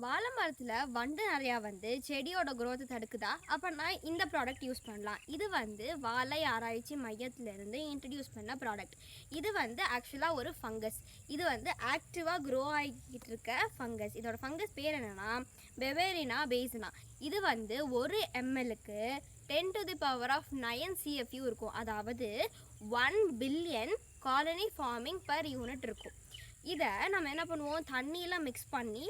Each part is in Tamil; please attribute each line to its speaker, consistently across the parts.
Speaker 1: வாழை மரத்தில் வண்டு நிறையா வந்து செடியோட growth தடுக்குதா? அப்போனா இந்த ப்ராடக்ட் யூஸ் பண்ணலாம். இது வந்து வாழை ஆராய்ச்சி மையத்திலேருந்து இன்ட்ரடியூஸ் பண்ண ப்ராடக்ட். இது வந்து ஆக்சுவலாக ஒரு ஃபங்கஸ். இது வந்து ஆக்டிவாக க்ரோ ஆகிக்கிட்டு இருக்க ஃபங்கஸ். இதோட ஃபங்கஸ் பேர் என்னென்னா பெவேரினா பேசினா. இது வந்து ஒரு எம்எல்க்கு 10⁻⁹ CFU இருக்கும். அதாவது 1 billion colony forming per unit இருக்கும். இதை நம்ம என்ன பண்ணுவோம், தண்ணியில் மிக்ஸ் பண்ணி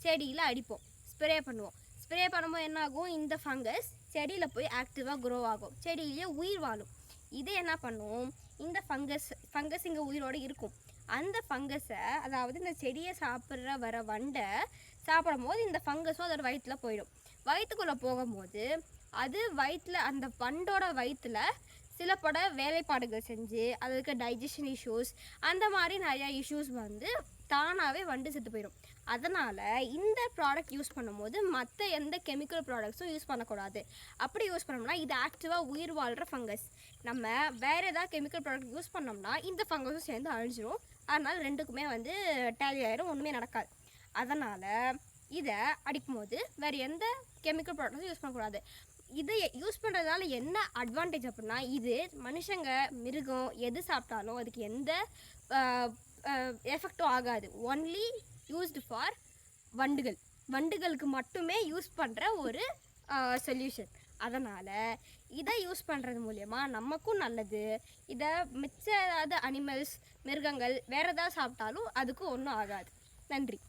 Speaker 1: செடியில் அடிப்போம், ஸ்ப்ரே பண்ணுவோம். ஸ்ப்ரே பண்ணும்போது என்ன ஆகும், இந்த ஃபங்கஸ் செடியில் போய் ஆக்டிவாக க்ரோ ஆகும், செடியிலே உயிர் வாழும். இது என்ன பண்ணும், இந்த ஃபங்கஸ் இங்கே உயிரோடு இருக்கும். அந்த ஃபங்கஸை, அதாவது இந்த செடியை சாப்பிட்ற வர வண்டை சாப்பிடும் போது இந்த ஃபங்கஸும் அதோட வயிற்றில் போயிடும். வயிற்றுக்குள்ளே போகும்போது அது வயிற்றில், அந்த வண்டோட வயிற்றில் சில பட வேலைப்பாடுகள் செஞ்சு அதுக்கு டைஜஷன் இஷ்யூஸ், அந்த மாதிரி நிறையா இஷ்யூஸ் வந்து தானாகவே வண்டு செத்து போயிடும். அதனால் இந்த ப்ராடக்ட் யூஸ் பண்ணும்போது மற்ற எந்த கெமிக்கல் ப்ராடக்ட்ஸும் யூஸ் பண்ணக்கூடாது. அப்படி யூஸ் பண்ணோம்னா இது ஆக்டிவாக உயிர் வாழ்கிற ஃபங்கஸ். நம்ம வேறு ஏதாவது கெமிக்கல் ப்ராடக்ட் யூஸ் பண்ணோம்னா இந்த ஃபங்கஸும் சேர்ந்து அழிஞ்சிரும். அதனால் ரெண்டுக்குமே வந்து டேலி ஆயிரும், ஒன்றுமே நடக்காது. அதனால் இதை அடிக்கும்போது வேறு எந்த கெமிக்கல் ப்ராடக்ட்ஸும் யூஸ் பண்ணக்கூடாது. இதை யூஸ் பண்ணுறதால என்ன அட்வான்டேஜ் அப்படின்னா, இது மனுஷங்க மிருகம் எது சாப்பிட்டாலும் அதுக்கு எந்த எஃபெக்டும் ஆகாது. ஒன்லி யூஸ்டு ஃபார் வண்டுகளுக்கு மட்டுமே யூஸ் பண்ணுற ஒரு சொல்யூஷன். அதனால் இதை யூஸ் பண்ணுறது மூலயமா நமக்கும் நல்லது. இதை மிச்ச ஏதாவது அனிமல்ஸ், மிருகங்கள் வேறு ஏதாவது சாப்பிட்டாலும் அதுக்கும் ஒன்றும் ஆகாது. நன்றி.